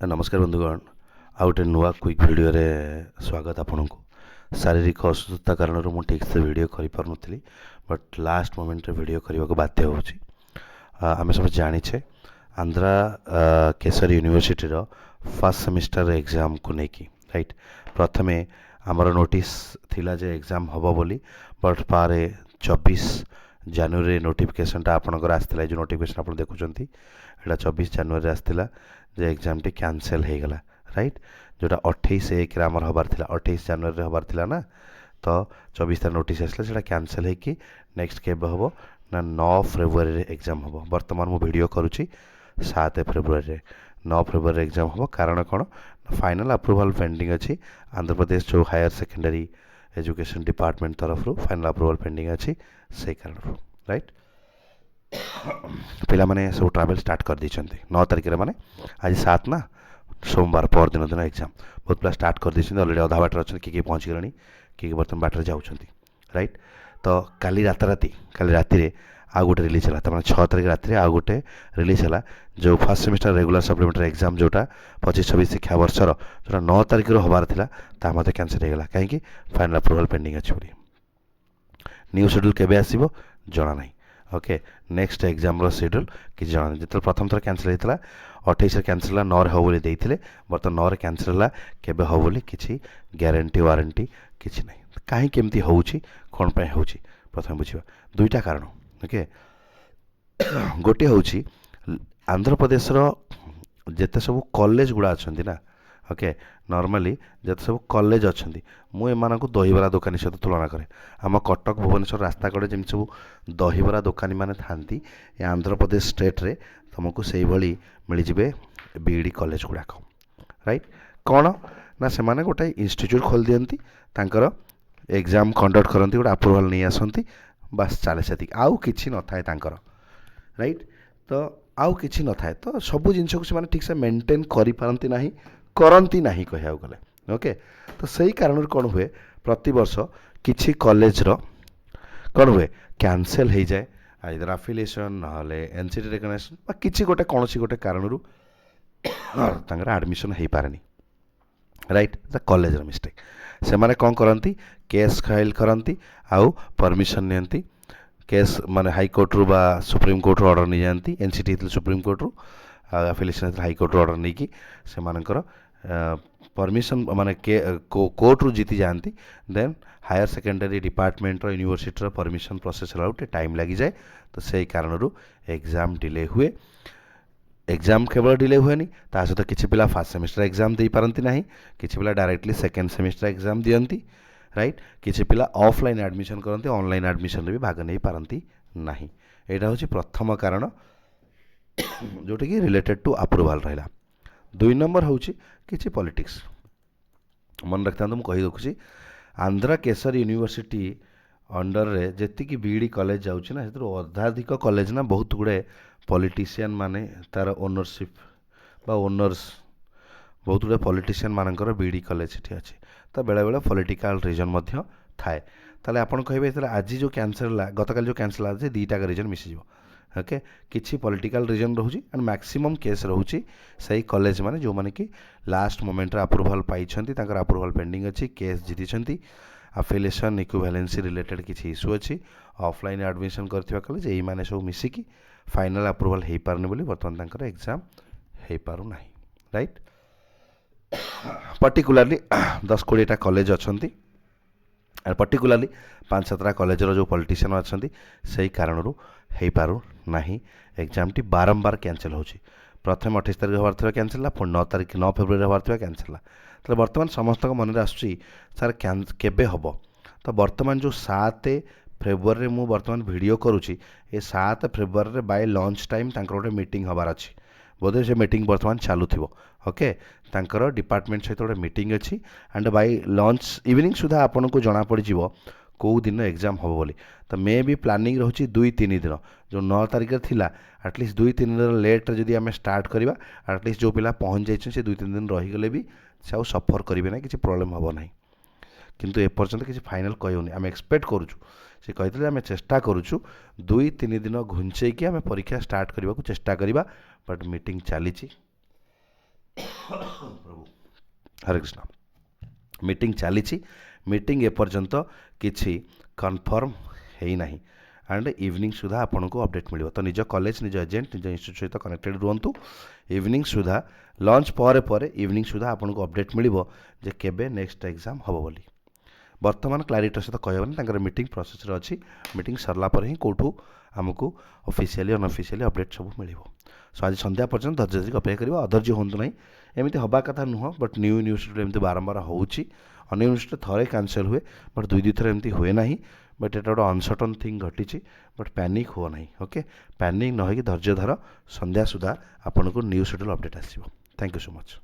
नमस्कार बंधुगण आ गए नुआ क्विक वीडियो रे स्वागत आपन को शारीरिक असुस्थता कारण मु ठीक से वीडियो कर पार नी बट लास्ट मोमेंट रे वीडियो करने को बाध्य होची। आम सब जाचे Andhra Kesari university row first semester exam को लेकिन राइट प्रथमे आमर नोटिस थिला जे एग्जाम हबो बोली बट पारे 24 जनवरी नोटिफिकेशनटा आपनकर आस्थिला जो नोटिफिकेशन आप देखुंत एटा 24 जनवरी आस्थिला जे एग्जाम टी कैंसल हो गला राइट जोटा 28/1 आमर हबार थिला 28 जनवरी हबार थिला ना तो 24 तार नोटिस आसला सेटा कैंसल होकि नेक्स्ट केबे हबो ना 9 फेब्रुआरी रे एग्जाम हबो। वर्तमान मु वीडियो करूची 7 फेब्रुआरी रे 9 फेब्रुआरी एग्जाम हबो कारण कोन फाइनल अप्रूवल पेंडिंग अछि आंध्र प्रदेश जो हायर सेकेंडरी एजुकेशन डिपार्टमेंट तरफ रो फाइनल अप्रूवल पेंडिंग अछि से कारण राइट पिला माने सब ट्रैवल स्टार्ट कर दी 9 तारिख रे माने आज 7 ना सोमवार पर दिन एग्जाम बहुत पिला स्टार्ट कर दी अलरेडी अधा बाटर अच्छा किए पहुँच गले किए बर्तमान बाटर जाऊँच राइट तो काली राति रे आ गोटे रिलीज है मैंने 6 तारिख राति आ गोटे रिलीज है जो first semester regular supplementary exam जोटा 25-26 शिक्षा वर्षर जो 9 तारिख हबार था मत कैंसल होगा कहीं फाइनल अप्रूवल पेंडिंग अच्छी न्यू शेड्यूल केबे आसीबो जना नहीं ओके नेक्स्ट एग्जाम रो शेड्यूल कि जना नहीं जो प्रथम थर कैंसल होता 28 कैंसल 9 रे हो बोली देइथिले बर्तमान 9 रे कैंसल होला केबे हो बोली किछि ग्यारंटी वारंटी किछि नहीं कहीं केमती होउछि कोन पे होउछि प्रथम बुझिबा दुईटा कारण ओके गोटे होउछि आंध्र प्रदेश रो जेते सब कॉलेज गुडा अछंती ना ओके नॉर्मली जत सब कॉलेज अच्छी मु एमानकु दहीबरा दुकानी सहित तुलना करे आम कटक भुवनेश्वर रास्ता कड़े जमी सब दहीबरा दुकानी माने थांती आंध्र प्रदेश स्टेट रे तुमको से भली मिलजिबे बीडी कॉलेज गुड़ाक राइट कौन ना से माने गोटे इंस्टीट्यूट खोल दियंती तांकर एग्जाम कंडक्ट करती गोटे अप्रूवल नहीं आसती बास चले से आउ किछि न थाए तांकर राइट तो आउ किछि न थाए तो सब जिनस को से ठीक से मेंटेन करि पारंती नाही करती ना कह गले ओके तो सही कारण कौन हुए प्रति वर्ष किसी कॉलेज रो कौन हुए कैंसल हो जाए आइदर अफिलिएशन ना एनसीटी रिकग्निशन किसी गोटे कौन गोटे कारण एडमिशन हो पारे राइट कॉलेज मिस्टेक से माने कौन करती केस फाइल करती आउ परमिशन नियंती केस माने हाई कोर्ट रु बा सुप्रीम कोर्ट रो ऑर्डर नहीं जाती एनसीटी सुप्रीम कोर्ट रु अफिलिएशन हाई कोर्ट रो ऑर्डर नहीं कि से मानकर परमिशन माने कोर्ट रु जीति जाती then higher secondary department university permission process है टाइम लगी जाए तो सही कारण एग्जाम डिले हुए एग्जाम केवल डिले हुए नहीं सहित किसी पिला फर्स्ट सेमिस्टर एग्जाम दे पारती ना किसी पिला डायरेक्टली सेकेंड सेमिस्टर एग्जाम दियंती राइट किसी पिला ऑफलाइन एडमिशन करते ऑनलाइन एडमिशन भी भाग नहीं पारती ना यहाँ हूँ प्रथम कारण जोटा कि रिलेटेड टू अप्रूवल रहा दुई नंबर हूँ कि पॉलिटिक्स मन रखता मुझे देखुची आंध्रा केसर यूनिवर्सिटी अंडर रे जेतिकी बीडी कॉलेज जाऊँच ना अधाधिक कॉलेज ना बहुत गुड़े पॉलिटिशियन माने तार ओनरशिप बा ओनर्स बहुत गुड़े पॉलिटिशियन मानकर बीडी कॉलेज ये अच्छे तो बेले बेले पॉलिटिकल रीजन मध्य थाए ताले आपण कहिबे आज जो कैंसल गतकाल जो कैंसल आज दीटा रीजन मिसीज ओके किसी पॉलिटिकल रीजन रोचे एंड मैक्सिमम केस रोचे सही कॉलेज माने जो माने कि लास्ट मोमेंट अप्रूवल पाई अप्रूवल पेंडिंग अच्छी केस जीति अफिलिएशन इक्विवेलेंसी रिलेटेड किसी इश्यू अच्छी ऑफलाइन एडमिशन करथिबा कॉलेज एई माने सब मिसिकी फाइनल अप्रूवल हो पारनी बोली बर्तमान तांकर एग्जाम हो पारु नाही राइट पर्टिकुलरली 10-20टा कॉलेज अच्छी पर्टिकुलरली 5-7टा कॉलेज जो पॉलिटिशियन अच्छा से कारण हो पारु नाही एग्जाम टी बारंबार कैंसल होची प्रथम 28 तारिख हबार था कैंसल पुणी 9 फेब्रुआरी हबार था कैंसल तो बर्तमान समस्त मन आसूँ सार केबे हम तो बर्तमान जो 7 फेब्रुआरी मु बर्तमान वीडियो करुँची ये 7 फेब्रुआरी बाय लंच टाइम गोटे मीटिंग हबार अच्छी बोधे से मीटिंग बर्तमान चलू ओके तांकर डिपार्टमेंट सहित गोटे मीटिंग अच्छी एंड बाय लंच इवनिंग सुधा आपन को जना पड़ कौ दिन एग्जाम हम बोली तो मे भी प्लानिंग रोचे 2-3 दिन जो 9 तारिख थिला एटलिस्ट 2-3 दिन लेट जदि आम स्टार्ट करवा एटलिस्ट जो पिला पहुँच जाइए से 2-3 दिन रहीगले भी से सफर करेंगे ना किसी प्रोब्लेम हम ना किंतु एपर्यंत किसी फाइनाल कहूनी आम एक्सपेक्ट करुचु से कहते आम चेष्टा करुचु 2-3 दिन घुंचेकी आम परीक्षा स्टार्ट करने को चेष्टा करवा बट मीटिंग चली हरे कृष्ण मीटिंग चली मीटिंग एपर्यंत किसी कन्फर्म है ना एंड इवनिंग सुधा आपन को अपडेट मिल तो निज कॉलेज निज एजेंट निज इंस्टीट्यूट सहित कनेक्टेड रुहतु इवनिंग सुधा लंच पर इवनिंग सुधा आपन को अपडेट मिल जे केबे नेक्स्ट एग्जाम हम बोली बर्तमान क्लारीटर सहित कहबनी मीटिंग प्रोसेस अच्छी मीटिंग सरला पर ही कौटू आमको ऑफिशियली अनऑफिशियली अपडेट सब मिल सो आज संध्या पर्यंत धैर्य धरिक अपेक्षा करा अधर्य हूँ ना एमती हवा कथा नुह बट न्यू यूनिवर्सिटी एमती बारंबार होची अन्य यूनिवर्सिटी थरे कैंसल हुए बट दुई थर एमती हुए ना बट एटा गोटे अनसर्टन थिंग घटी बट पैनिक हो ना ओके पैनिक न हो धैर्य धर संध्या सुधा आपन को न्यू शेड्यूल अपडेट आसो थैंक यू सो मच।